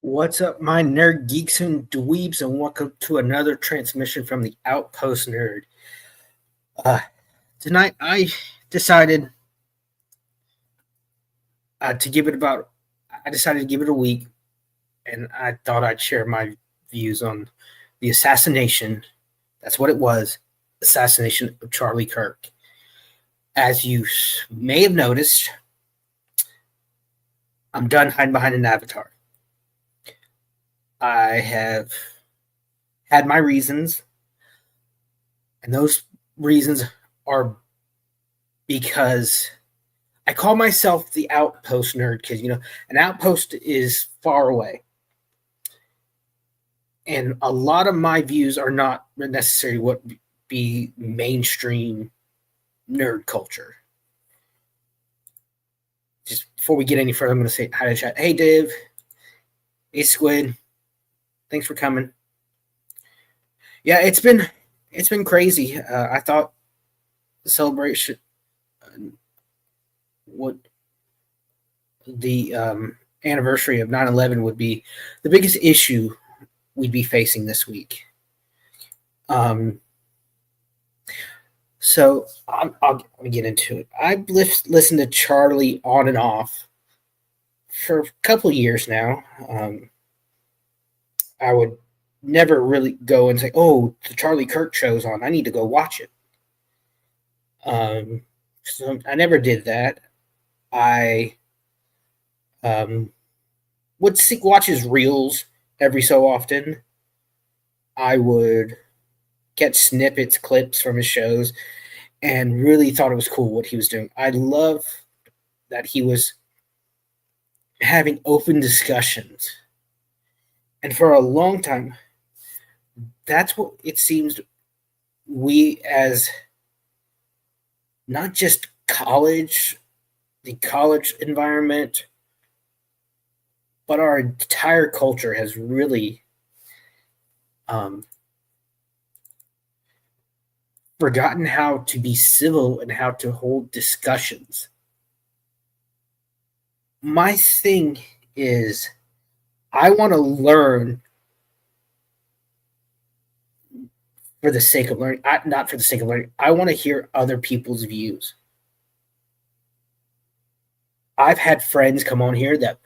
What's up, my nerd geeks and dweebs, and welcome to another transmission from the Outpost Nerd. Uh, Tonight, I decided to give it about. I decided to give it a week, and I thought I'd share my views on the assassination. That's what it was: assassination of Charlie Kirk. As you may have noticed, I'm done hiding behind an avatar. I have had my reasons, and those reasons are because I call myself the Outpost nerd because, an outpost is far away. And a lot of my views are not necessarily what be mainstream nerd culture. Just before we get any further, I'm going to say hi to chat. Hey, Dave. Hey, Squid. Thanks for coming. Yeah, it's been crazy. I thought the celebration would the anniversary of 9/11 would be the biggest issue we'd be facing this week. So I'll get into it. I've listened to Charlie on and off for a couple of years now. I would never really go and say, "Oh, the Charlie Kirk show's on. I need to go watch it." So I never did that. I would watch his reels every so often. I would get snippets, clips from his shows, and really thought it was cool what he was doing. I love that he was having open discussions. And for a long time, that's what it seems we as not just the college environment, but our entire culture has really forgotten how to be civil and how to hold discussions. My thing is, I want to learn for the sake of learning, not for the sake of learning. I want to hear other people's views. I've had friends come on here that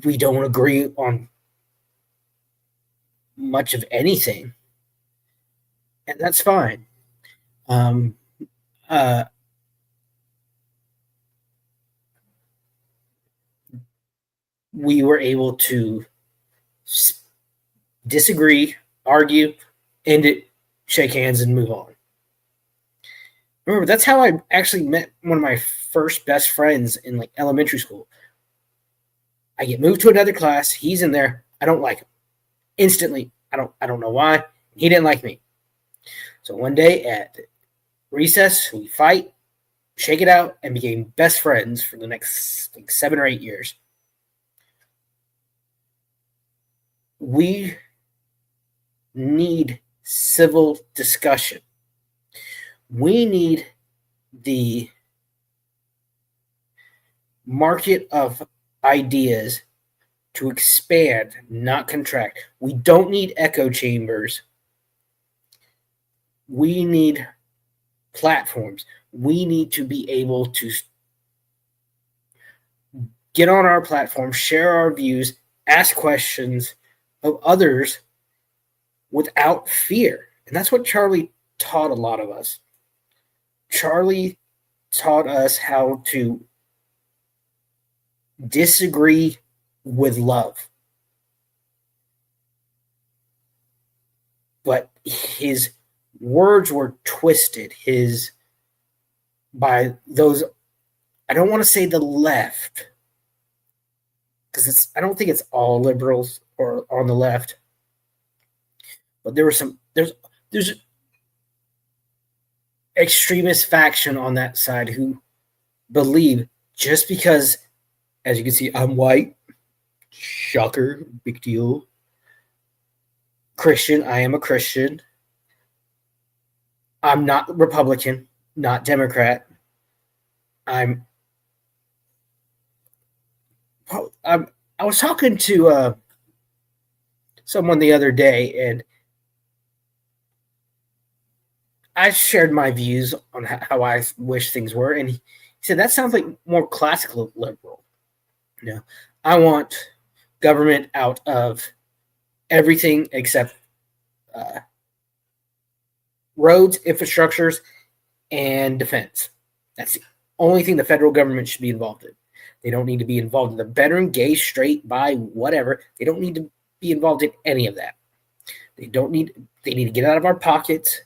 we don't agree on much of anything, and that's fine. We were able to disagree, argue, end it, shake hands, and move on. Remember, that's how I actually met one of my first best friends in like elementary school. I get moved to another class. He's in there. I don't like him. Instantly, I don't know why. He didn't like me. So one day at recess, we fight, shake it out, and became best friends for the next 7 or 8 years. We need civil discussion. We need the market of ideas to expand, not contract. We don't need echo chambers. We need platforms. We need to be able to get on our platform, share our views, ask questions of others without fear. And that's what Charlie taught a lot of us. Charlie taught us how to disagree with love. But his words were twisted by those, I don't want to say the left, because I don't think it's all liberals or on the left, but there's extremist faction on that side who believe just because, as you can see, I'm white, shocker, big deal, Christian, I am a Christian, I'm not Republican, not Democrat, I was talking to someone the other day, and I shared my views on how I wish things were, and he said that sounds like more classical liberal. You know, I want government out of everything except roads, infrastructures, and defense. That's the only thing the federal government should be involved in. They don't need to be involved in the veteran, gay, straight, bi, whatever. They don't need to be involved in any of that. They need to get out of our pockets,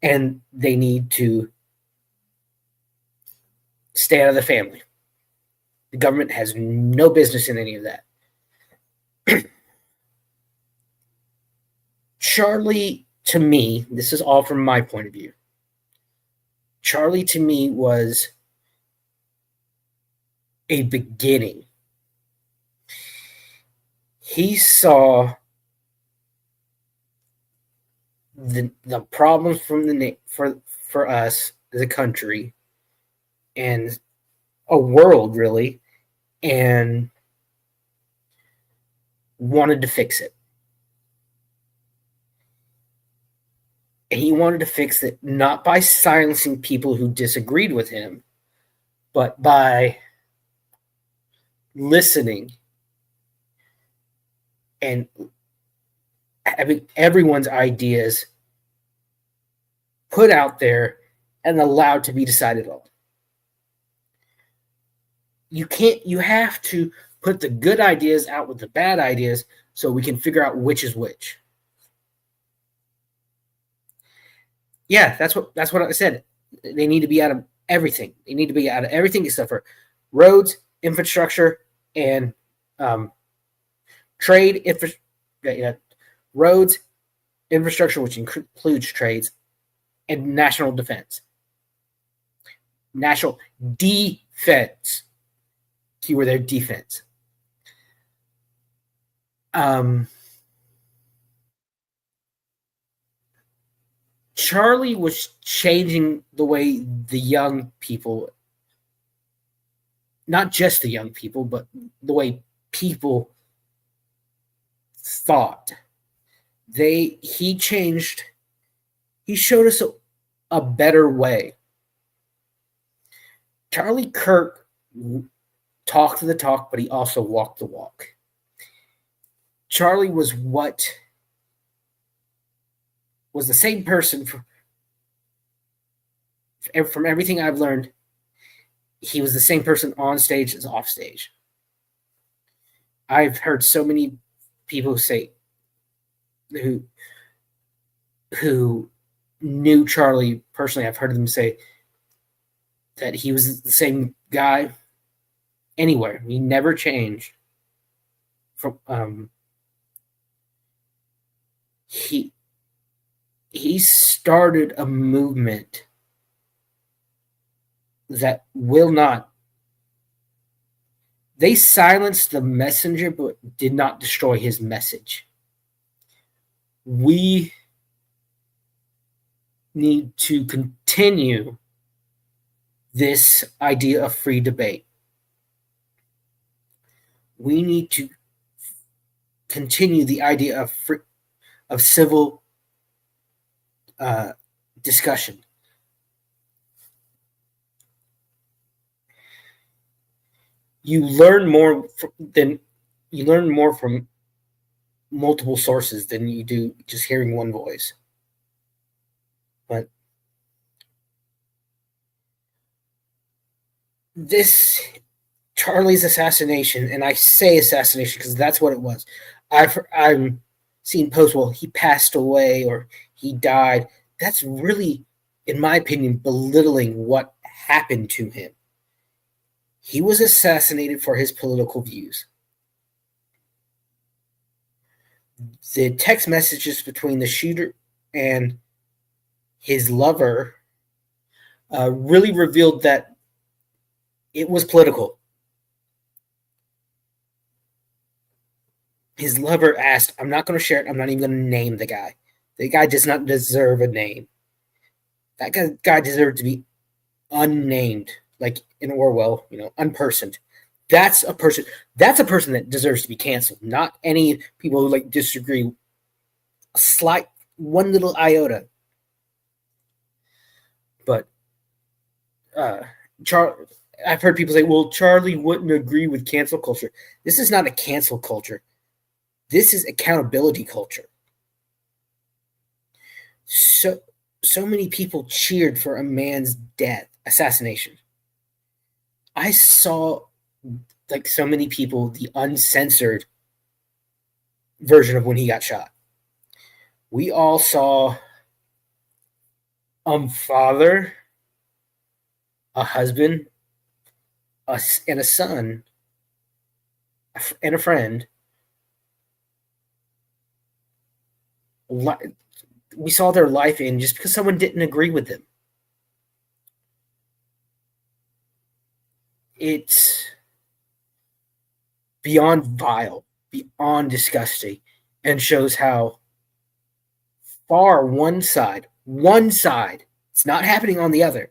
and they need to stay out of the family. The government has no business in any of that. Charlie, to me, this is all from my point of view. Charlie, to me, was a beginning. He saw the problems from for us as a country and a world, really, and wanted to fix it. And he wanted to fix it not by silencing people who disagreed with him, but by listening and having everyone's ideas put out there and allowed to be decided on. You have to put the good ideas out with the bad ideas so we can figure out which is which. Yeah, that's what I said. They need to be out of everything. They need to be out of everything except for roads, infrastructure, and trade. Roads, infrastructure, which includes trades, and national defense. National defense. Keyword there, defense. Charlie was changing the way the young people, not just the young people, but the way people thought. He showed us a better way. Charlie Kirk talked the talk, but he also walked the walk. Charlie was the same person from everything I've learned. He was the same person on stage as off stage. I've heard so many people say who knew Charlie personally. I've heard them say that he was the same guy anywhere. He never changed. He started a movement that will not. They silenced the messenger, but did not destroy his message. We need to continue this idea of free debate. We need to continue the idea of civil discussion. You learn more from multiple sources than you do just hearing one voice. But this Charlie's assassination, and I say assassination because that's what it was. I'm seeing posts, well, he passed away or he died. That's really, in my opinion, belittling what happened to him. He was assassinated for his political views. The text messages between the shooter and his lover really revealed that it was political. His lover asked, I'm not going to share it. I'm not even going to name the guy. The guy does not deserve a name. That guy deserved to be unnamed, like in Orwell, unpersoned. That's a person. That's a person that deserves to be canceled. Not any people who like disagree a slight one little iota. But I've heard people say, "Well, Charlie wouldn't agree with cancel culture." This is not a cancel culture. This is accountability culture. So many people cheered for a man's death, assassination. I saw like so many people the uncensored version of when he got shot. We all saw father, a husband, and a son, and a friend. We saw their life end just because someone didn't agree with them. It's beyond vile, beyond disgusting, and shows how far one side, it's not happening on the other.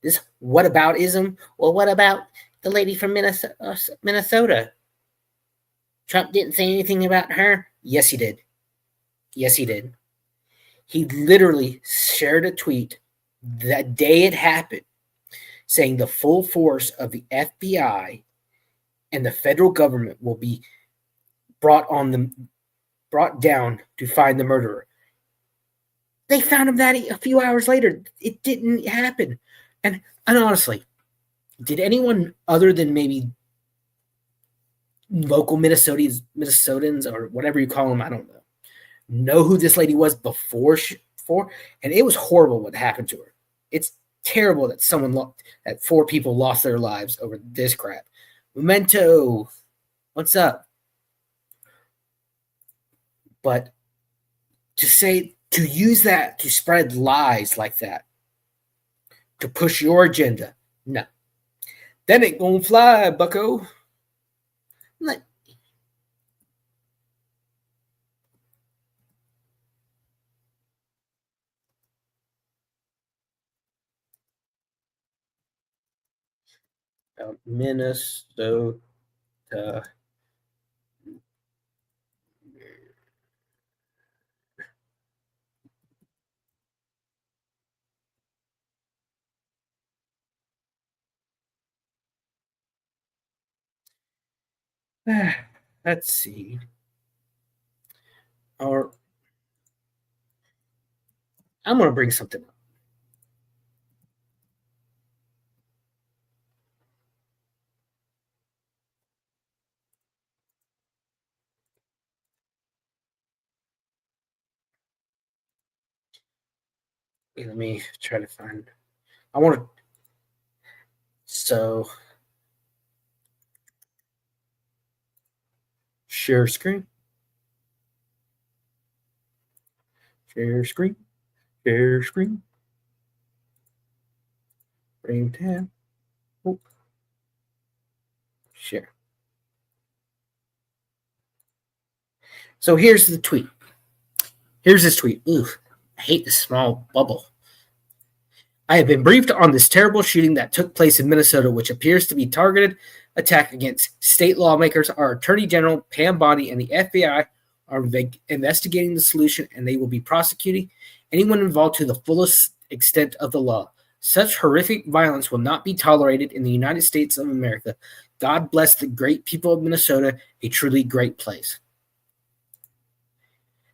This whataboutism. Well, what about the lady from Minnesota? Trump didn't say anything about her. Yes, he did. Yes, he did. He literally shared a tweet the day it happened saying the full force of the FBI and the federal government will be brought down to find the murderer. They found him that a few hours later. It didn't happen. And honestly, did anyone other than maybe local Minnesotans or whatever you call them, I don't know who this lady was before? And it was horrible what happened to her. It's terrible that that 4 people lost their lives over this crap. Memento, what's up? But to use that to spread lies like that, to push your agenda, no. That ain't gonna fly, bucko. Minnesota. Let's see. Or I'm going to bring something up. Let me try to find. I want to. So, share screen. Share screen. Share screen. Bring tab. Oh. Share. So here's the tweet. Here's this tweet. Ooh, I hate this small bubble. I have been briefed on this terrible shooting that took place in Minnesota, which appears to be targeted attack against state lawmakers. Our Attorney General, Pam Bondi, and the FBI are investigating the solution, and they will be prosecuting anyone involved to the fullest extent of the law. Such horrific violence will not be tolerated in the United States of America. God bless the great people of Minnesota, a truly great place.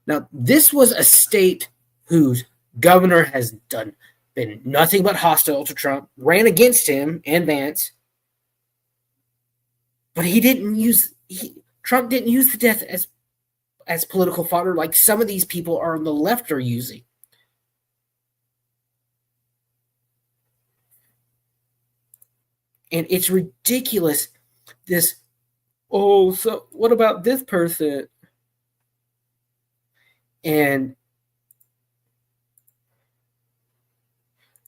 Now, this was a state whose governor has been nothing but hostile to Trump, ran against him and Vance, but Trump didn't use the death as political fodder like some of these people on the left are using. And it's ridiculous. So what about this person? And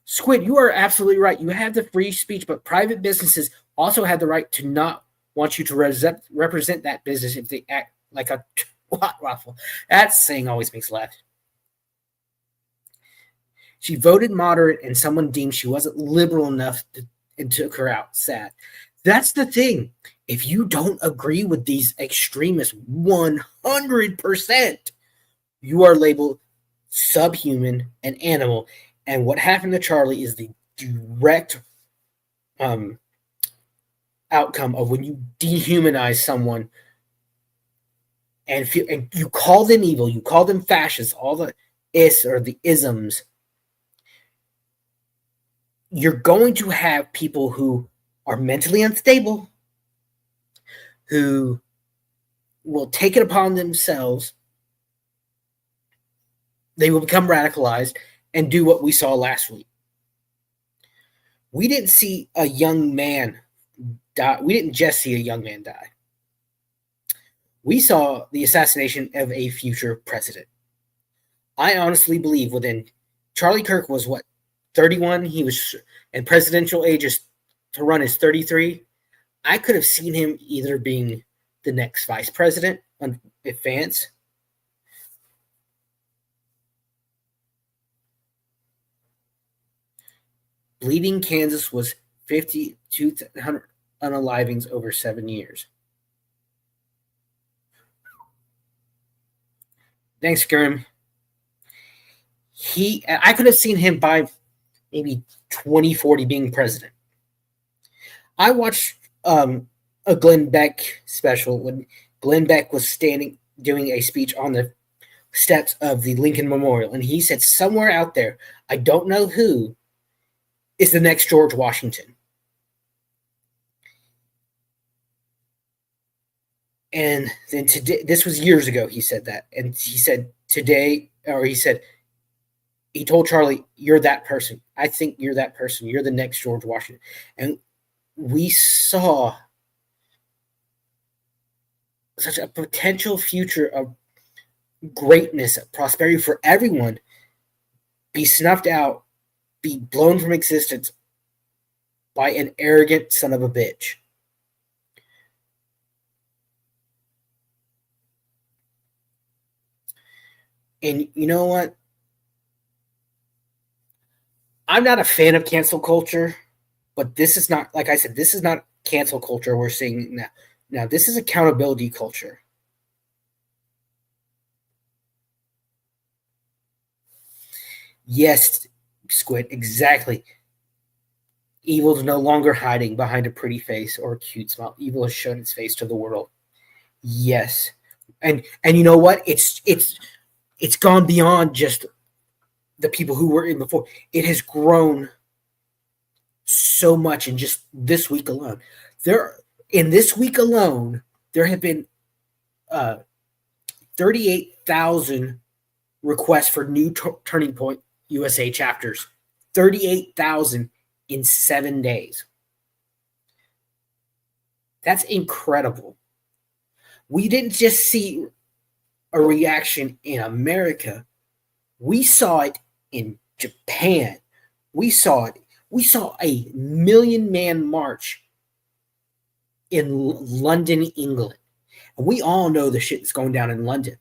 Squid, you are absolutely right. You have the free speech, but private businesses also have the right to not want you to represent that business if they act like a waffle. That saying always makes me laugh. She voted moderate, and someone deemed she wasn't liberal enough and took her out. Sad. That's the thing. If you don't agree with these extremists 100%, you are labeled subhuman and animal. And what happened to Charlie is the direct um, outcome of when you dehumanize someone and you call them evil, you call them fascists, all the is or the isms. You're going to have people who are mentally unstable, who will take it upon themselves. They will become radicalized and do what we saw last week. We didn't see a young man die. We didn't just see a young man die. We saw the assassination of a future president. I honestly believe within Charlie Kirk was what, 31? He was, and presidential age is to run is 33. I could have seen him either being the next vice president if Vance. Bleeding Kansas was 5,200 unalivings over 7 years. Thanks, Grim. I could have seen him by maybe 2040 being president. I watched a Glenn Beck special when Glenn Beck was doing a speech on the steps of the Lincoln Memorial, and he said somewhere out there, I don't know who, is the next George Washington. And then today, this was years ago, he said that. And he said today, or he told Charlie, you're that person. I think you're that person. You're the next George Washington. And we saw such a potential future of greatness, of prosperity for everyone be snuffed out, be blown from existence by an arrogant son of a bitch. And you know what? I'm not a fan of cancel culture, but this is not, like I said, this is not cancel culture we're seeing now. Now, this is accountability culture. Yes, Squid, exactly. Evil is no longer hiding behind a pretty face or a cute smile. Evil has shown its face to the world. Yes. And you know what? It's gone beyond just the people who were in before. It has grown so much in just this week alone. In this week alone, there have been 38,000 requests for new Turning Point USA chapters. 38,000 in 7 days. That's incredible. We didn't just see a reaction in America. We saw it in Japan. We saw it. We saw a 1,000,000-man march in London, England. And we all know the shit that's going down in London.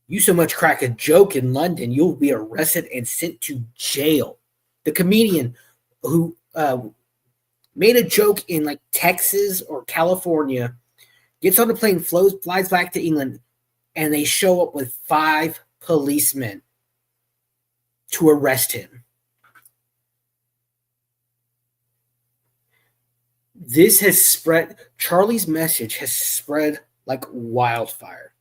You so much crack a joke in London, you'll be arrested and sent to jail. The comedian who made a joke in like Texas or California gets on a plane, flies back to England, and they show up with 5 policemen to arrest him. This has spread. Charlie's message has spread like wildfire.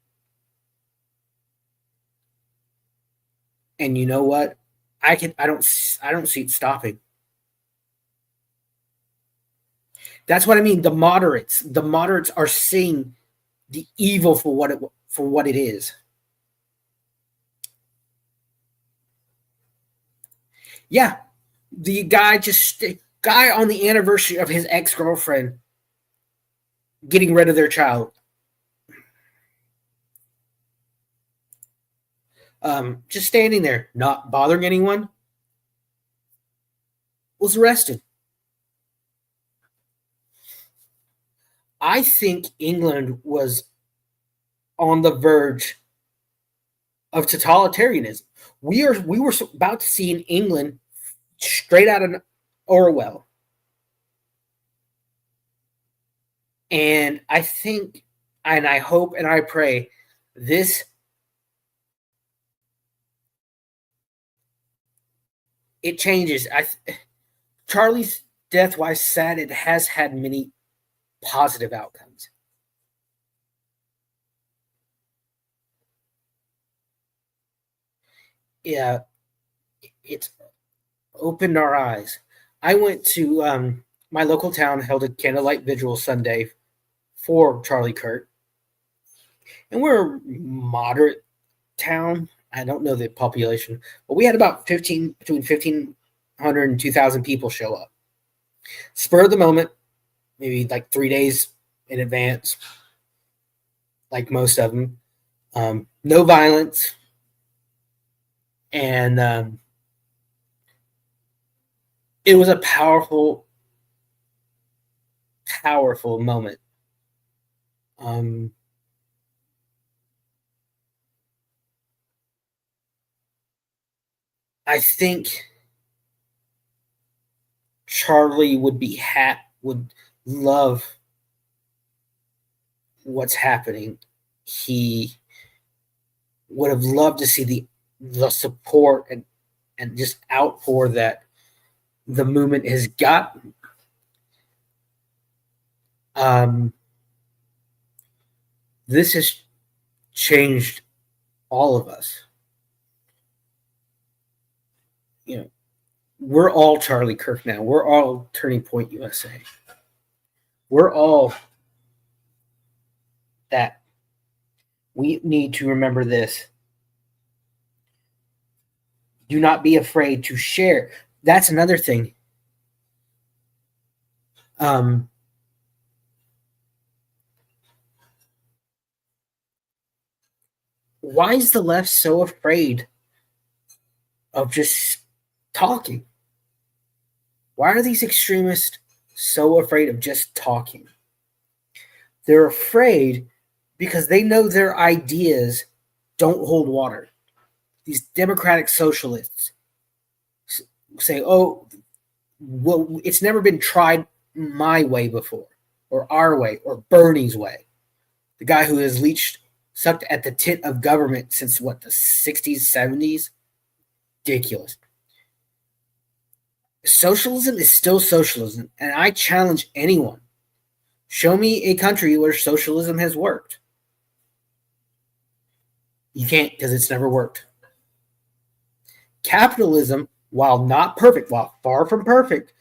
And you know what? I don't see it stopping. That's what I mean. The moderates are seeing the evil for what it is. Yeah, the guy on the anniversary of his ex-girlfriend getting rid of their child. Just standing there, not bothering anyone, was arrested. I think England was on the verge of totalitarianism. We were about to see in England straight out of Orwell. And I think, and I hope and I pray this, it changes. Charlie's death, while sad, it has had many positive outcomes. Yeah, it's opened our eyes. I went to my local town, held a candlelight vigil Sunday for Charlie Kirk, and we're a moderate town. I don't know the population, but we had about 15, between 1,500 and 2,000 people show up. Spur of the moment, maybe like 3 days in advance, like most of them. No violence, and it was a powerful, powerful moment. Um, I think Charlie would love what's happening. He would have loved to see the support and just outpour that the movement has gotten. This has changed all of us. You know, we're all Charlie Kirk now. We're all Turning Point USA. We're all that. We need to remember this. Do not be afraid to share. That's another thing. Um, why is the left so afraid of just talking? Why are these extremists so afraid of just talking? They're afraid because they know their ideas don't hold water. These democratic socialists say, oh, well, it's never been tried my way before, or our way, or Bernie's way. The guy who has sucked at the tit of government since what, the 60s, 70s? Ridiculous. Socialism is still socialism, and I challenge anyone. Show me a country where socialism has worked. You can't, because it's never worked. Capitalism, while not perfect, while far from perfect,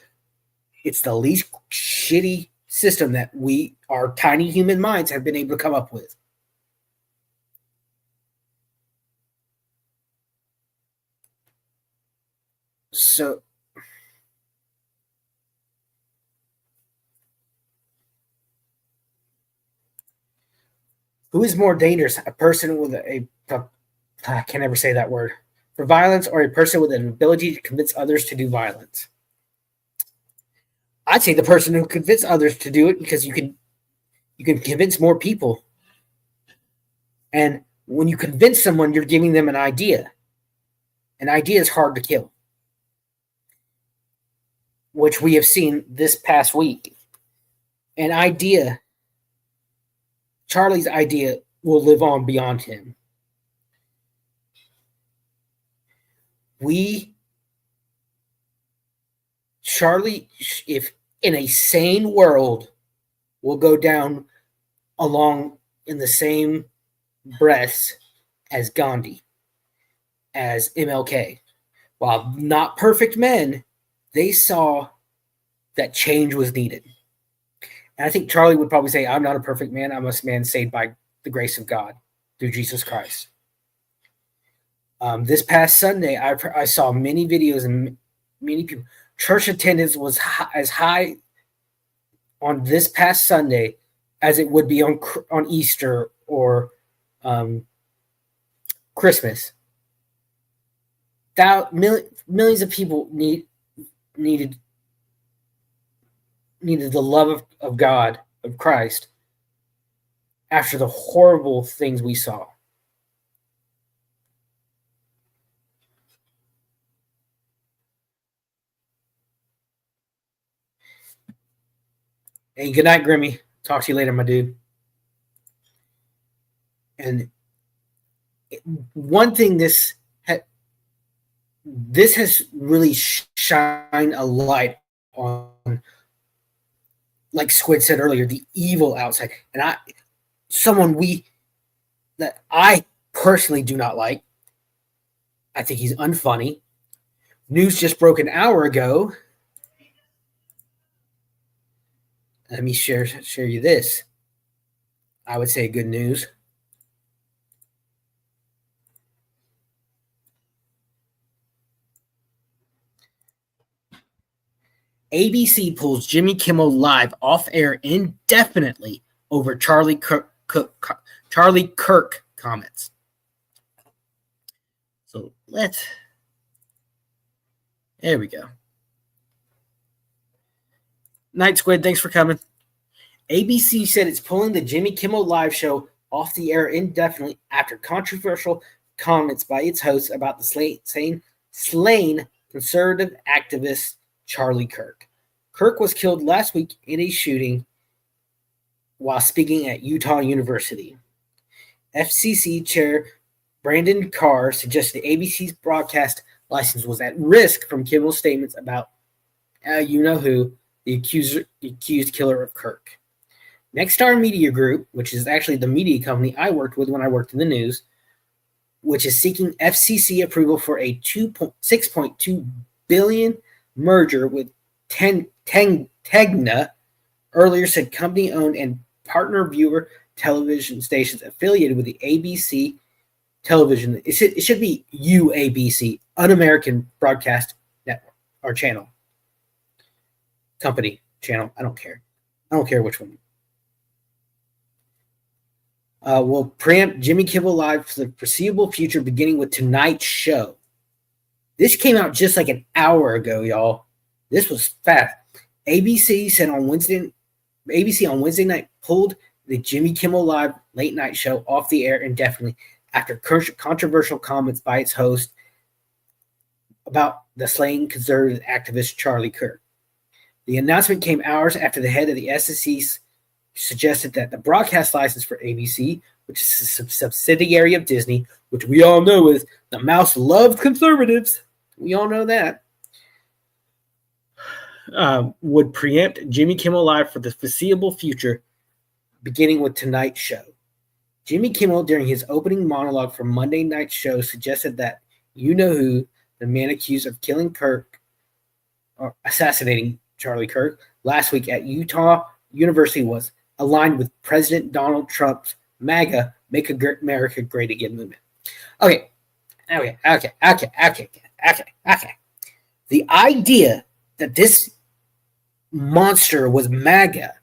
it's the least shitty system that our tiny human minds, have been able to come up with. So, who is more dangerous, a person with I can never say that word, for violence, or a person with an ability to convince others to do violence? I'd say the person who convinces others to do it, because you can convince more people. And when you convince someone, you're giving them an idea. An idea is hard to kill, which we have seen this past week. An idea, Charlie's idea, will live on beyond him. Charlie, if in a sane world, will go down along in the same breaths as Gandhi, as MLK. While not perfect men, they saw that change was needed. And I think Charlie would probably say, I'm not a perfect man. I'm a man saved by the grace of God through Jesus Christ. This past Sunday, I saw many videos and many people. Church attendance was as high on this past Sunday as it would be on Easter or Christmas. Millions of people needed the love of God, of Christ, after the horrible things we saw. Hey, good night, Grimmy. Talk to you later, my dude. And one thing this has really shined a light on, like Squid said earlier, the evil outside. And someone that I personally do not like. I think he's unfunny. News just broke an hour ago. Let me share you this. I would say good news. ABC pulls Jimmy Kimmel Live off air indefinitely over Charlie Kirk comments. So there we go. Night Squid, thanks for coming. ABC said it's pulling the Jimmy Kimmel Live show off the air indefinitely after controversial comments by its hosts about the slain conservative activist Charlie Kirk. Kirk was killed last week in a shooting while speaking at Utah University. FCC Chair Brandon Carr suggested ABC's broadcast license was at risk from Kimmel's statements about you-know-who, the accused killer of Kirk. Nexstar Media Group, which is actually the media company I worked with when I worked in the news, which is seeking FCC approval for a $6.2 billion merger with Tegna, earlier said company-owned and partner viewer television stations affiliated with the ABC television. It should be UABC, Un-American Broadcast Network, or channel. Company, channel, I don't care. I don't care which one. Will preempt Jimmy Kimmel Live for the foreseeable future, beginning with tonight's show. This came out just like an hour ago, y'all. This was fast. ABC on Wednesday night pulled the Jimmy Kimmel Live late night show off the air indefinitely after controversial comments by its host about the slain conservative activist Charlie Kirk. The announcement came hours after the head of the SEC suggested that the broadcast license for ABC, which is a subsidiary of Disney, which we all know is the mouse loved conservatives, we all know that, would preempt Jimmy Kimmel Live for the foreseeable future, beginning with tonight's show. Jimmy Kimmel, during his opening monologue for Monday night's show, suggested that you-know-who, the man accused of killing Kirk, or assassinating Charlie Kirk, last week at Utah University was aligned with President Donald Trump's MAGA, Make America Great Again movement. Okay. The idea that this monster was MAGA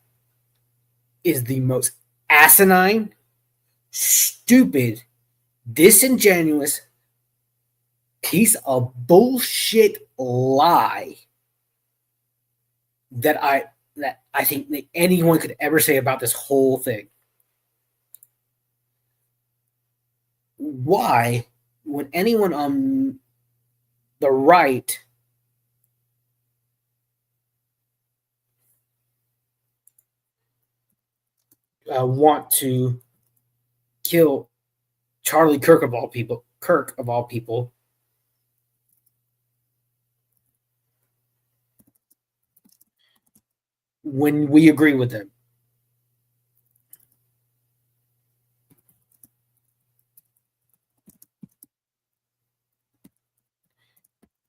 is the most asinine, stupid, disingenuous piece of bullshit lie that I think that anyone could ever say about this whole thing. Why would anyone on the right want to kill Charlie Kirk of all people, when we agree with them?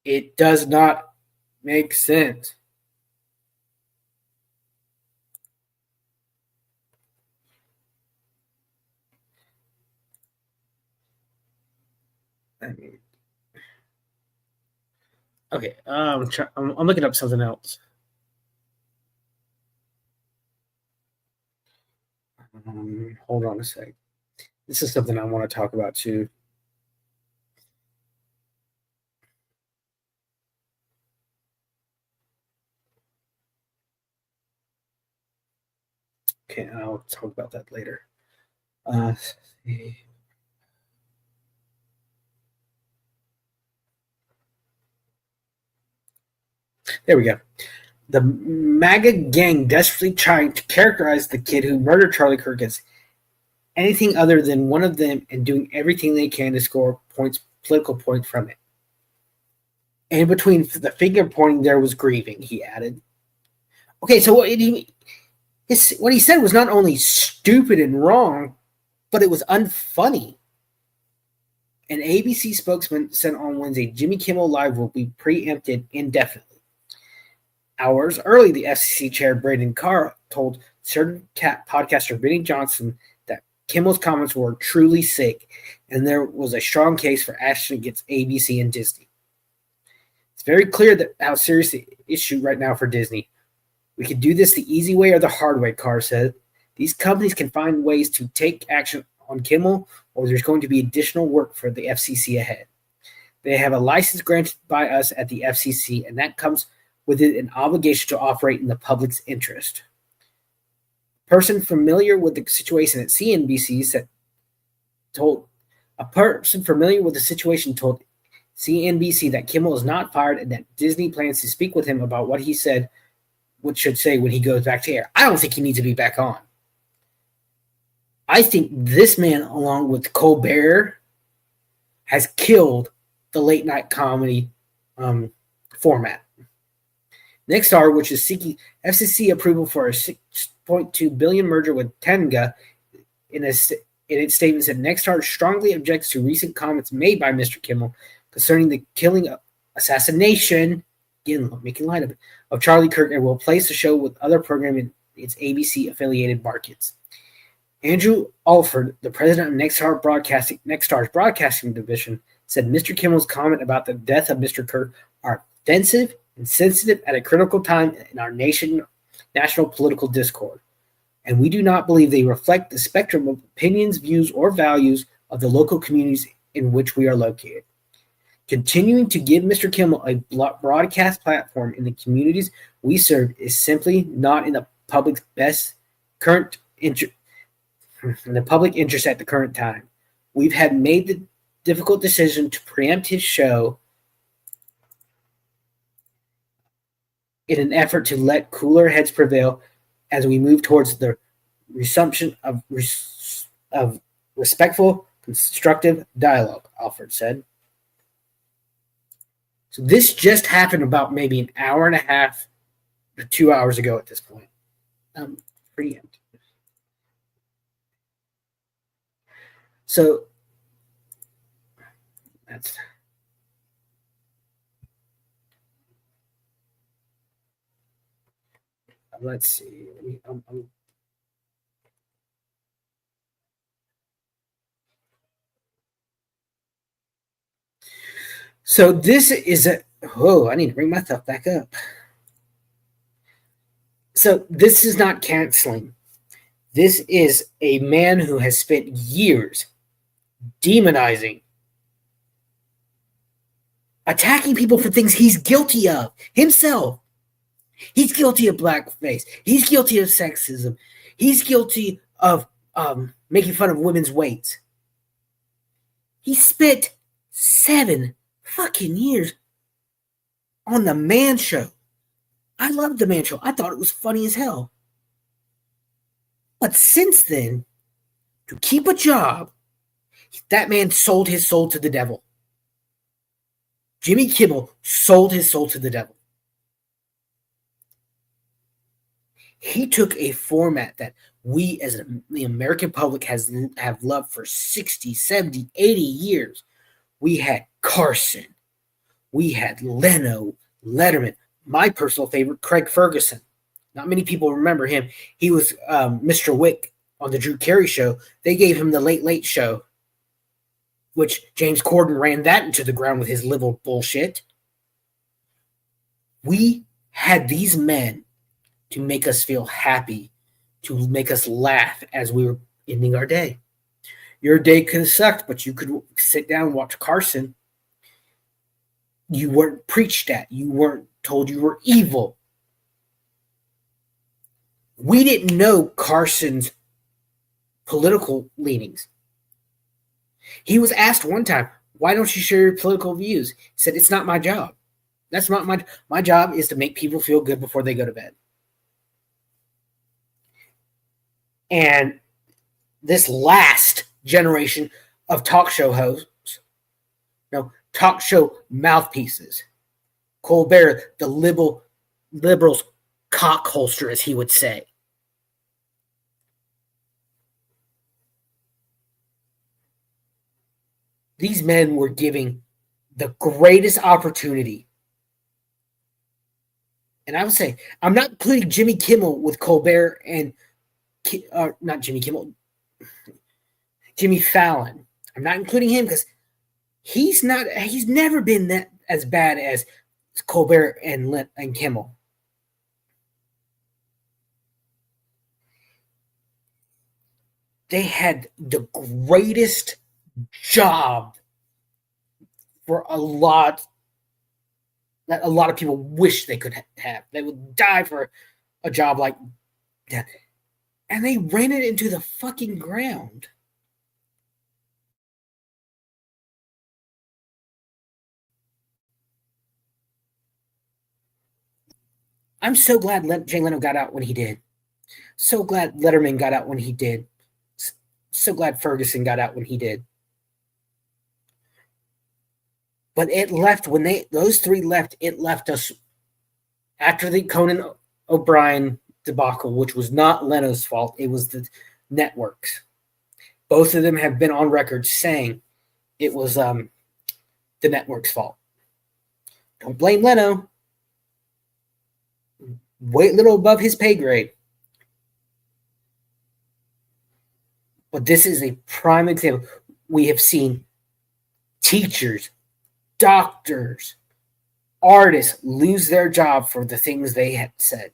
It does not make sense. I mean, okay, I'm looking up something else. Hold on a sec. This is something I want to talk about too. Okay, I'll talk about that later. There we go. The MAGA gang desperately trying to characterize the kid who murdered Charlie Kirk as anything other than one of them and doing everything they can to score political points from it. And between the finger pointing there was grieving, he added. Okay, so what he said was not only stupid and wrong, but it was unfunny. An ABC spokesman said on Wednesday, Jimmy Kimmel Live will be preempted indefinitely. Hours early, the FCC chair Braden Carr told certain podcaster Benny Johnson that Kimmel's comments were truly sick, and there was a strong case for action against ABC and Disney. It's very clear that how serious the issue right now for Disney. We can do this the easy way or the hard way, Carr said. These companies can find ways to take action on Kimmel, or there's going to be additional work for the FCC ahead. They have a license granted by us at the FCC, and that comes with it an obligation to operate in the public's interest. A person familiar with the situation at CNBC told CNBC that Kimmel is not fired and that Disney plans to speak with him about what he said, what should say when he goes back to air. I don't think he needs to be back on. I think this man, along with Colbert, has killed the late night comedy format. Nexstar, which is seeking FCC approval for a $6.2 billion merger with Tenga, in its statement said Nexstar strongly objects to recent comments made by Mr. Kimmel concerning the killing, assassination, again making light of it, of Charlie Kirk, and will place the show with other programming in its ABC-affiliated markets. Andrew Alford, the president of Nexstar's broadcasting division, said Mr. Kimmel's comment about the death of Mr. Kirk are offensive and sensitive at a critical time in our national political discord, and we do not believe they reflect the spectrum of opinions, views, or values of the local communities in which we are located. Continuing to give Mr. Kimmel a broadcast platform in the communities we serve is simply not in the public's best current interest. In the public interest at the current time. We've had made the difficult decision to preempt his show in an effort to let cooler heads prevail as we move towards the resumption of respectful, constructive dialogue, Alford said. So this just happened about maybe an hour and a half or 2 hours ago at this point. Preempt. So let's see. So this is I need to bring myself back up. So this is not canceling. This is a man who has spent years demonizing, attacking people for things he's guilty of himself. He's guilty of blackface. He's guilty of sexism. He's guilty of making fun of women's weights. He spent 7 fucking years on The Man Show. I loved The Man Show. I thought it was funny as hell. But since then, to keep a job, that man sold his soul to the devil. Jimmy Kimmel sold his soul to the devil. He took a format that we as the American public have loved for 60, 70, 80 years. We had Carson. We had Leno, Letterman. My personal favorite, Craig Ferguson. Not many people remember him. He was Mr. Wick on the Drew Carey Show. They gave him the Late Late Show, which James Corden ran that into the ground with his liberal bullshit. We had these men to make us feel happy, to make us laugh as we were ending our day. Your day could have sucked, but you could sit down and watch Carson. You weren't preached at. You weren't told you were evil. We didn't know Carson's political leanings. He was asked one time, why don't you share your political views? He said, it's not my job. That's not my job is to make people feel good before they go to bed. And this last generation of talk show hosts, talk show mouthpieces, Colbert, the liberals cock holster, as he would say. These men were giving the greatest opportunity. And I would say, I'm not including Jimmy Kimmel with Colbert and not Jimmy Kimmel, Jimmy Fallon. I'm not including him because he's never been that as bad as Colbert and Kimmel. They had the greatest job for a lot that a lot of people wish they could have. They would die for a job like that. And they ran it into the fucking ground. I'm so glad Jay Leno got out when he did. So glad Letterman got out when he did. So glad Ferguson got out when he did. But it left, when those three left, it left us after the Conan O'Brien debacle, which was not Leno's fault. It was the networks. Both of them have been on record saying it was the network's fault. Don't blame Leno. Way little above his pay grade. But this is a prime example. We have seen teachers, doctors, artists lose their job for the things they had said.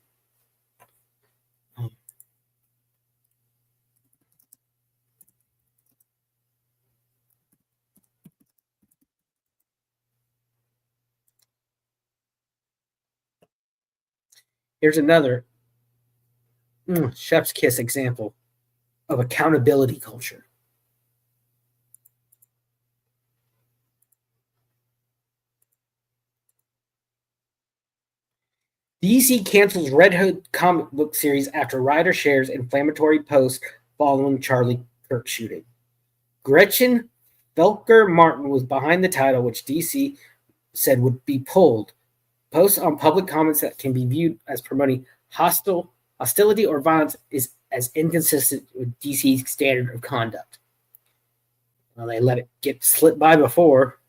Here's another chef's kiss example of accountability culture. DC cancels Red Hood comic book series after writer shares inflammatory posts following Charlie Kirk shooting. Gretchen Felker Martin was behind the title, which DC said would be pulled. Posts on public comments that can be viewed as promoting hostility or violence is as inconsistent with DC's standard of conduct. Well, they let it get slipped by before.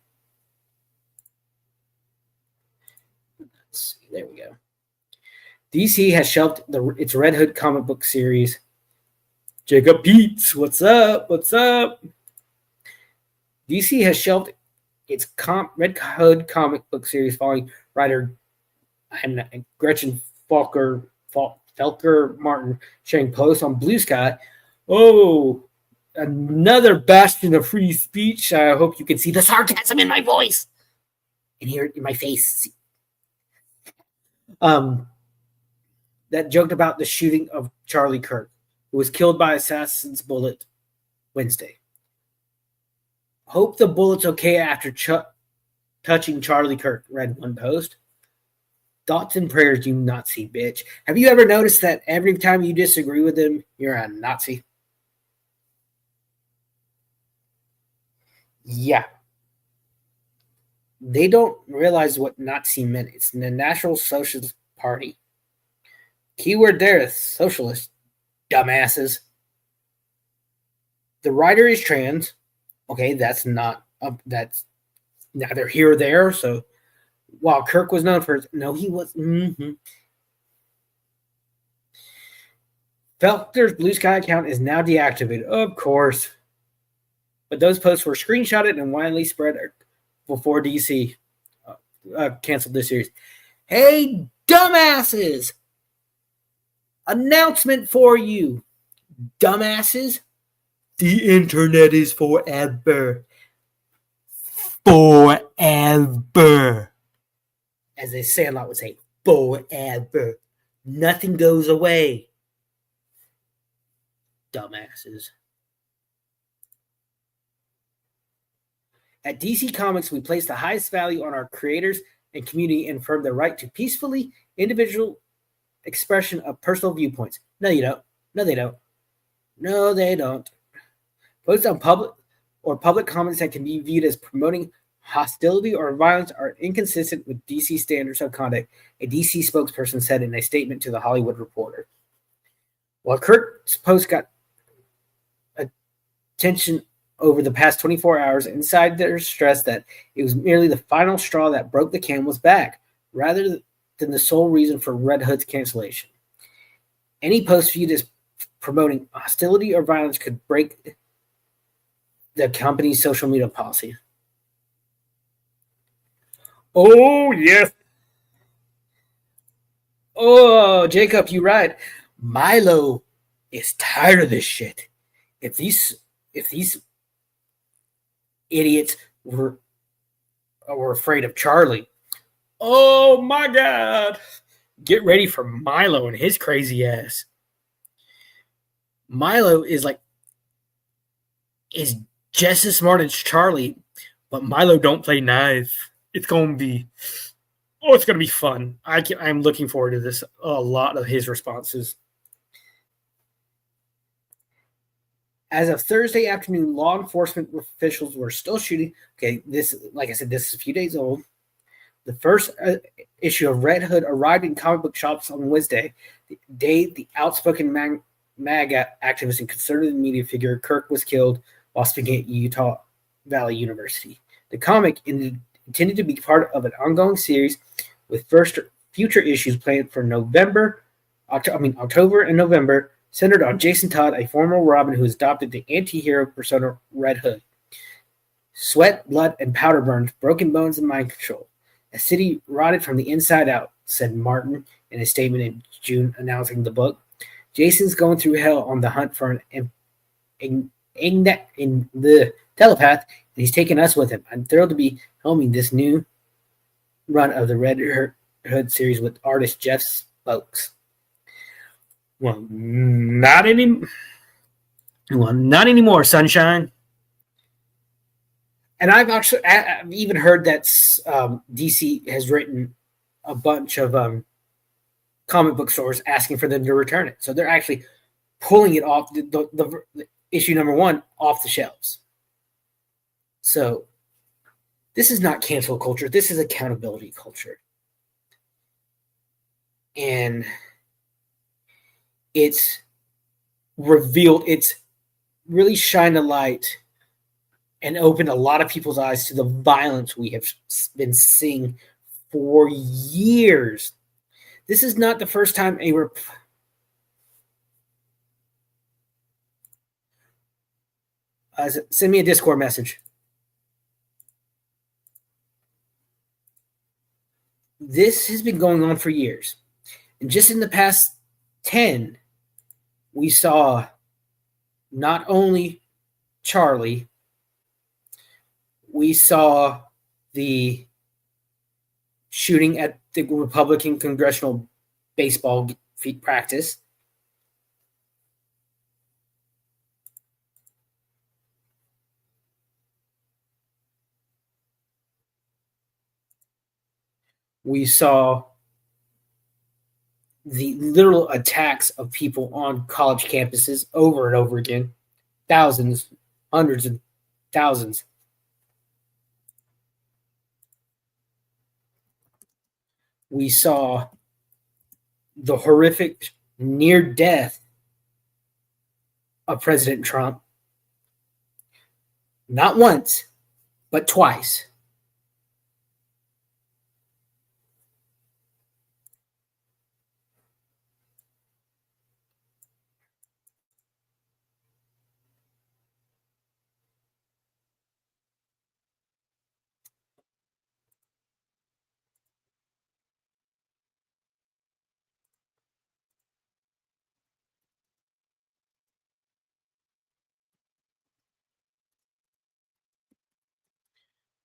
Let's see, there we go. DC has shelved its Red Hood comic book series. Jacob Peets, what's up? What's up? DC has shelved its Red Hood comic book series following writer Gretchen Felker Martin sharing posts on Blue Sky. Oh, another bastion of free speech. I hope you can see the sarcasm in my voice and hear it in my face. That joked about the shooting of Charlie Kirk, who was killed by assassin's bullet Wednesday. Hope the bullet's okay after touching Charlie Kirk, read one post. Thoughts and prayers, you Nazi bitch. Have you ever noticed that every time you disagree with them, you're a Nazi? Yeah. They don't realize what Nazi meant. It's the National Socialist Party. Keyword there is socialist, dumbasses. The writer is trans. Okay, that's that's neither here or there. So while Kirk was known for he was. Felker's Blue Sky account is now deactivated, of course. But those posts were screenshotted and widely spread before DC canceled this series. Hey, dumbasses! Announcement for you, dumbasses. The internet is forever. Forever. As they say a lot would say, forever. Nothing goes away. Dumbasses. At DC Comics, we place the highest value on our creators and community and affirm the right to peacefully individual expression of personal viewpoints. No, you don't. No, they don't. No, they don't. Posts on public comments that can be viewed as promoting hostility or violence are inconsistent with DC standards of conduct, a DC spokesperson said in a statement to The Hollywood Reporter. While Kirk's post got attention over the past 24 hours, insiders stressed that it was merely the final straw that broke the camel's back, rather than the sole reason for Red Hood's cancellation. Any post viewed as promoting hostility or violence could break the company's social media policy. Oh, yes. Oh, Jacob, you're right. Milo is tired of this shit. If these idiots were afraid of Charlie, oh my God. Get ready for Milo and his crazy ass. Milo is just as smart as Charlie, but Milo don't play nice. It's gonna be fun. I'm looking forward to this. A lot of his responses. As of Thursday afternoon, law enforcement officials were still shooting. Okay, like I said, this is a few days old. The first issue of Red Hood arrived in comic book shops on Wednesday, the day the outspoken MAGA activist and conservative media figure Kirk was killed while speaking at Utah Valley University. The comic intended to be part of an ongoing series with future issues planned for October and November, centered on Jason Todd, a former Robin who has adopted the anti-hero persona Red Hood. Sweat, blood, and powder burns, broken bones, and mind control. A city rotted from the inside out, said Martin in a statement in June announcing the book. Jason's going through hell on the hunt for in the telepath, and he's taking us with him. I'm thrilled to be helming this new run of the Red Hood series with artist Jeff Spokes. Well, not anymore, sunshine. And I've even heard that DC has written a bunch of comic book stores asking for them to return it. So they're actually pulling it off the issue number 1 off the shelves. So this is not cancel culture. This is accountability culture. And it's really shined a light and opened a lot of people's eyes to the violence we have been seeing for years. This is not the first time send me a Discord message. This has been going on for years. And just in the past 10, we saw not only Charlie, we saw the shooting at the Republican congressional baseball practice. We saw the literal attacks of people on college campuses over and over again. Thousands, hundreds of thousands. We saw the horrific near death of President Trump. Not once, but twice.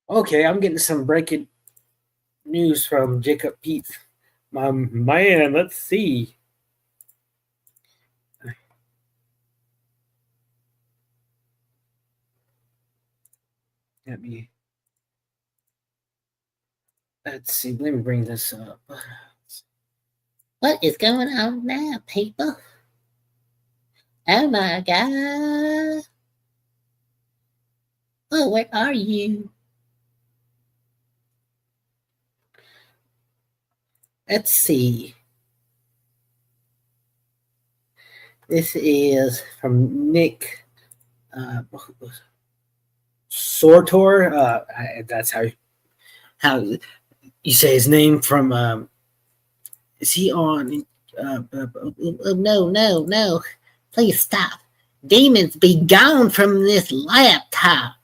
Okay, I'm getting some breaking news from Jacob Pete. My man, let's see. Let Let's see. Let me bring this up. What is going on now, people? Oh my god. Oh, where are you? Let's see. This is from Nick Sortor. That's how you say his name. From is he on? No. Please stop. Demons be gone from this laptop.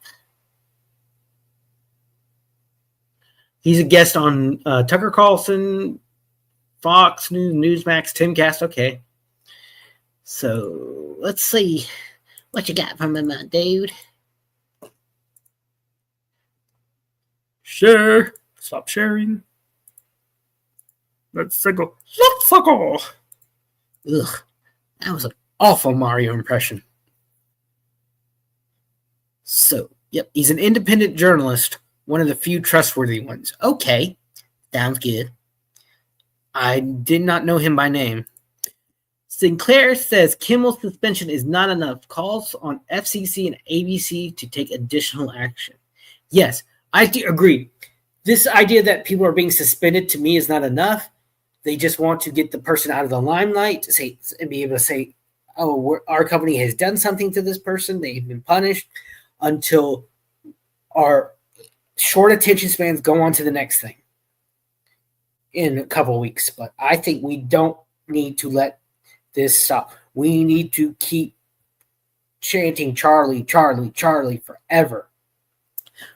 He's a guest on Tucker Carlson, Fox News, Newsmax, Timcast. Okay. So let's see. What you got from him, my dude? Share. Stop sharing. Let's go. Let's go. Ugh. That was an awful Mario impression. So, yep, he's an independent journalist, one of the few trustworthy ones. Okay, sounds good. I did not know him by name. Sinclair says Kimmel's suspension is not enough. Calls on FCC and ABC to take additional action. Yes, I agree. This idea that people are being suspended to me is not enough. They just want to get the person out of the limelight to say and be able to say, "Oh, our company has done something to this person. They've been punished," until our short attention spans go on to the next thing in a couple of weeks. But I think we don't need to let this stop. We need to keep chanting Charlie, Charlie, Charlie forever.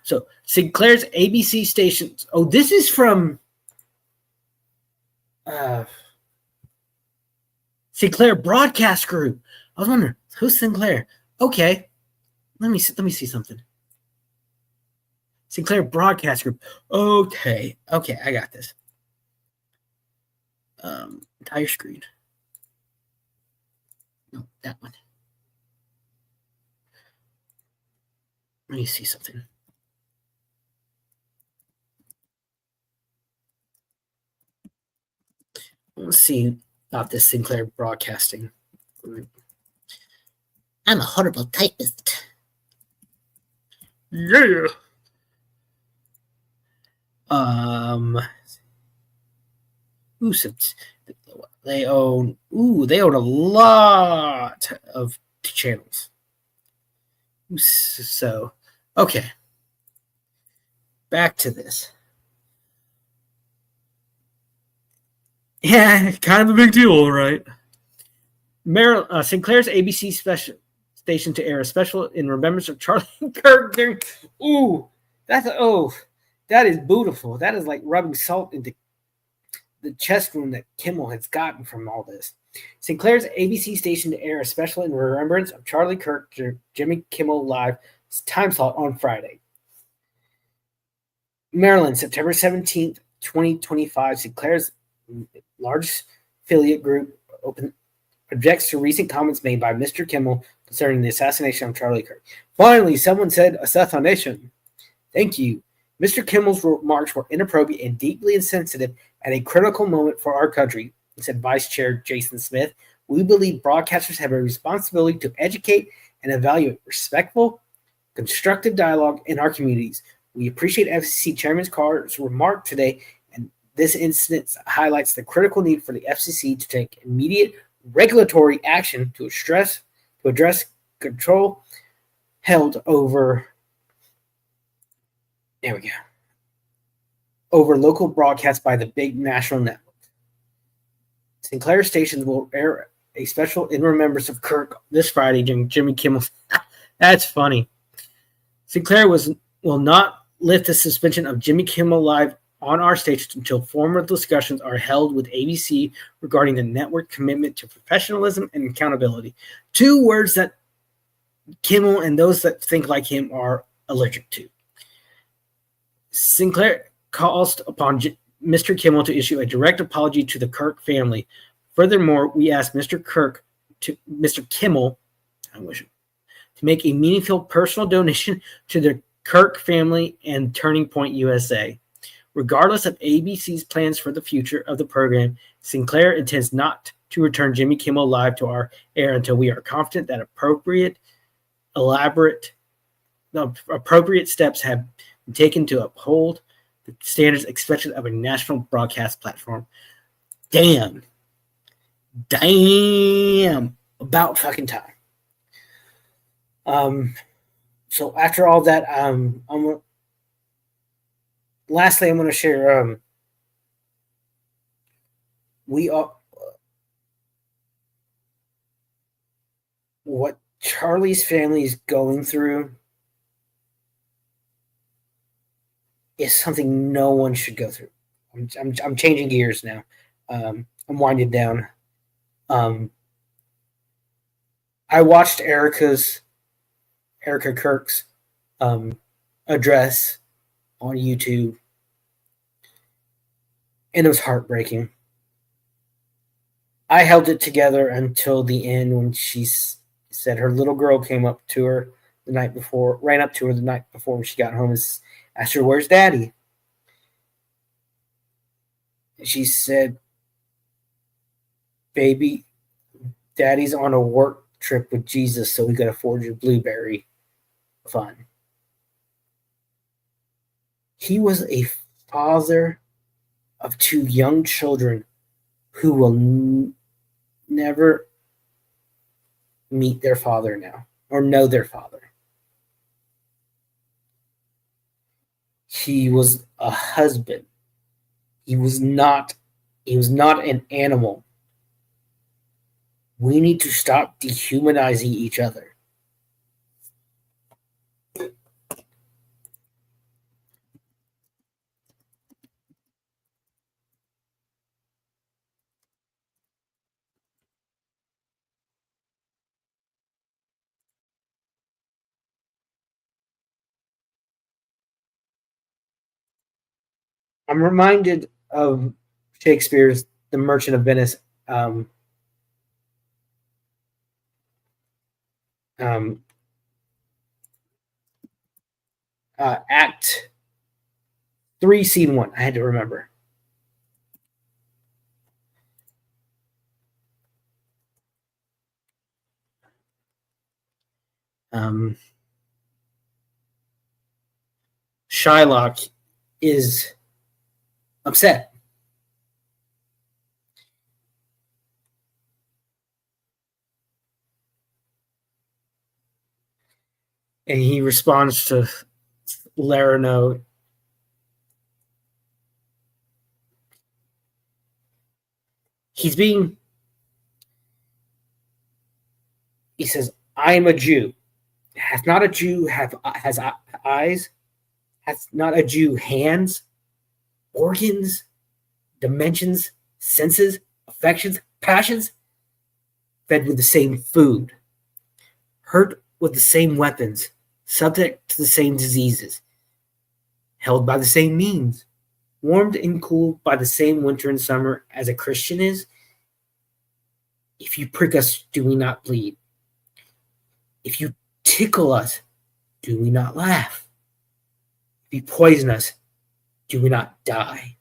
So Sinclair's ABC stations. Oh, this is from Sinclair Broadcast Group. I was wondering, who's Sinclair? Okay, let me see something. Sinclair Broadcast Group. Okay, I got this. Entire screen. No, that one. Let me see something. Let's see about this Sinclair Broadcasting Group. I'm a horrible typist. Yeah. They own a lot of channels. So, okay. Back to this. Yeah, kind of a big deal, all right. Sinclair's ABC special station to air a special in remembrance of Charlie Kirk. That is beautiful. That is like rubbing salt into the chest wound that Kimmel has gotten from all this. Sinclair's ABC station to air a special in remembrance of Charlie Kirk, Jimmy Kimmel Live time slot on Friday. Maryland, September 17th, 2025. Sinclair's large affiliate group objects to recent comments made by Mr. Kimmel concerning the assassination of Charlie Kirk. Finally, someone said assassination. Thank you. Mr. Kimmel's remarks were inappropriate and deeply insensitive at a critical moment for our country, said Vice Chair Jason Smith. We believe broadcasters have a responsibility to educate and evaluate respectful, constructive dialogue in our communities. We appreciate FCC Chairman Carr's remark today, and this incident highlights the critical need for the FCC to take immediate regulatory action to address control held over. There we go. Over local broadcasts by the big national network. Sinclair stations will air a special in remembrance of Kirk this Friday. Jimmy Kimmel. That's funny. Sinclair will not lift the suspension of Jimmy Kimmel Live on our stations until formal discussions are held with ABC regarding the network commitment to professionalism and accountability. Two words that Kimmel and those that think like him are allergic to. Sinclair calls upon Mr. Kimmel to issue a direct apology to the Kirk family. Furthermore, we ask Mr. Kimmel, to make a meaningful personal donation to the Kirk family and Turning Point USA. Regardless of ABC's plans for the future of the program, Sinclair intends not to return Jimmy Kimmel Live to our air until we are confident that appropriate steps have been taken to uphold the standards expected of a national broadcast platform. Damn. About fucking time. So after all that, lastly, I'm going to share what Charlie's family is going through is something no one should go through. I'm changing gears now. I'm winding down. I watched Erica Kirk's address on YouTube, and it was heartbreaking. I held it together until the end when she said her little girl came up to her ran up to her the night before when she got home and asked her, "Where's Daddy?" And she said, "Baby, Daddy's on a work trip with Jesus, so we could afford your blueberry fun." He was a father of two young children who will never meet their father now or know their father. He was a husband. He was not an animal. We need to stop dehumanizing each other. I'm reminded of Shakespeare's The Merchant of Venice. Act 3, Scene 1. I had to remember. Shylock is upset. And he responds to Larano. He says, "I am a Jew. Hath not a Jew has eyes? Hath not a Jew hands, organs, dimensions, senses, affections, passions? Fed with the same food, hurt with the same weapons, subject to the same diseases, held by the same means, warmed and cooled by the same winter and summer as a Christian is? If you prick us, do we not bleed? If you tickle us, do we not laugh? If you poison us, do we not die?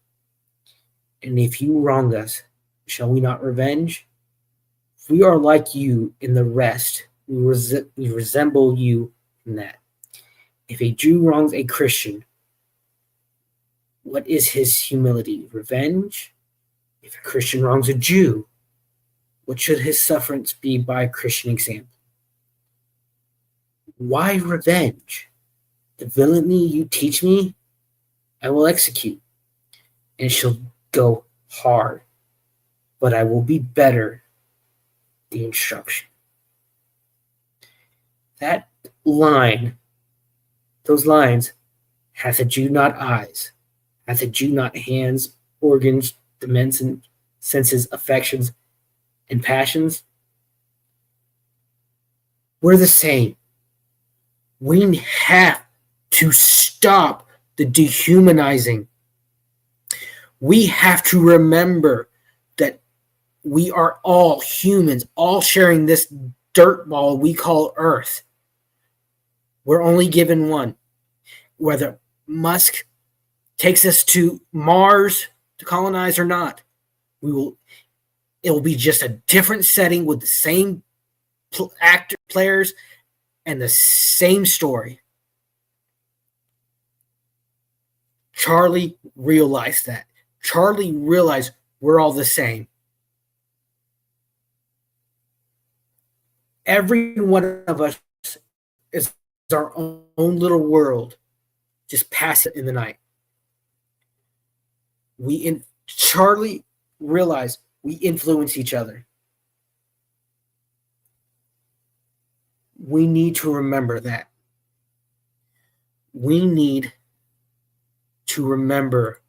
And if you wrong us, shall we not revenge? If we are like you in the rest, we resemble you in that. If a Jew wrongs a Christian, what is his humility? Revenge? If a Christian wrongs a Jew, what should his sufferance be by a Christian example? Why revenge? The villainy you teach me, I will execute, and it shall go hard, but I will be better the instruction." That line, those lines, hath a Jew not eyes, hath a Jew not hands, organs, dimensions, senses, affections, and passions? We're the same. We have to stop the dehumanizing. We have to remember that we are all humans, all sharing this dirt ball we call Earth. We're only given one. Whether Musk takes us to Mars to colonize or not, it will be just a different setting with the same players and the same story. Charlie realized that. Charlie realized we're all the same. Every one of us is our own little world, just pass it in the night. Charlie realized we influence each other. We need to remember that. We need to remember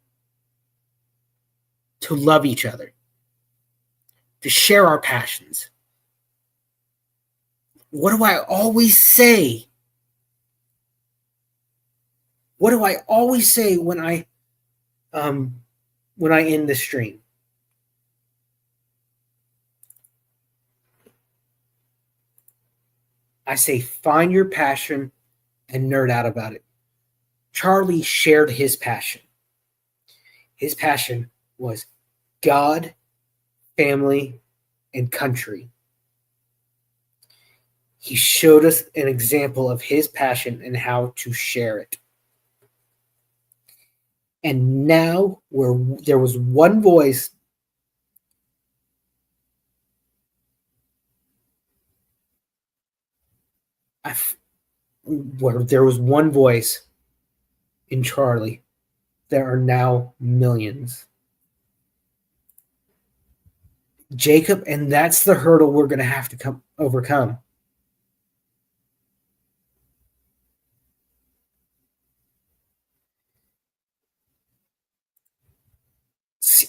to love each other, to share our passions. What do I always say? What do I always say when I end the stream? I say, find your passion and nerd out about it. Charlie shared his passion. His passion was God, family, and country. He showed us an example of his passion and how to share it. And now, where there was one voice, where there was one voice in Charlie, there are now millions. Jacob, and that's the hurdle we're going to have to overcome.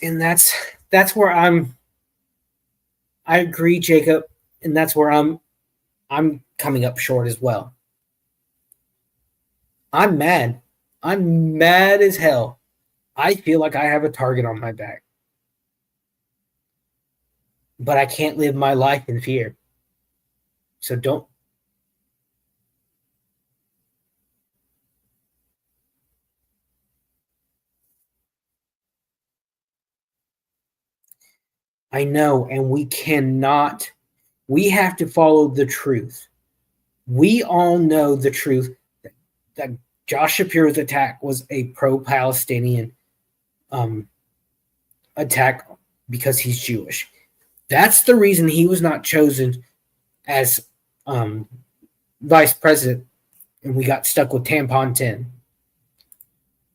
And that's where I agree, Jacob, and that's where I'm coming up short as well. I'm mad. I'm mad as hell. I feel like I have a target on my back. But I can't live my life in fear. So don't. I know, and we cannot. We have to follow the truth. We all know the truth that Josh Shapiro's attack was a pro-Palestinian attack because he's Jewish. That's the reason he was not chosen as vice president, and we got stuck with Tampon 10.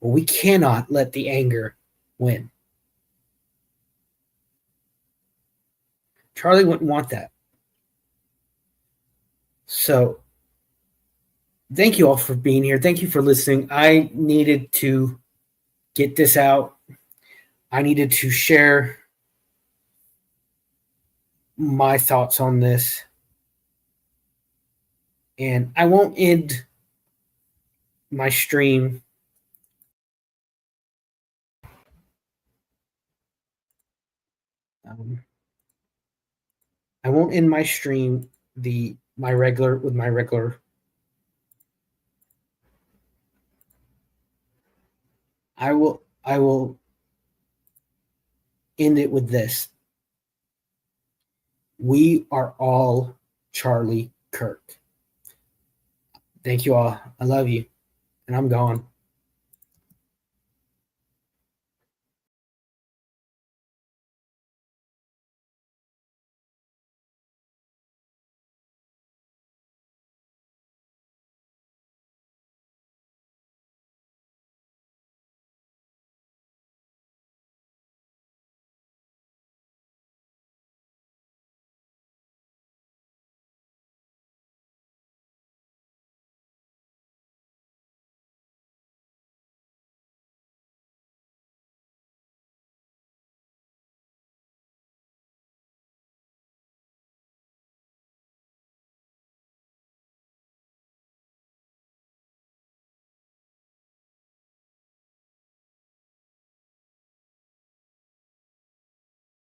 But we cannot let the anger win. Charlie wouldn't want that. So thank you all for being here. Thank you for listening. I needed to get this out. I needed to share my thoughts on this. And I won't end my stream I won't end my stream my regular. I will end it with this. We are all Charlie Kirk. Thank you all. I love you. And I'm gone.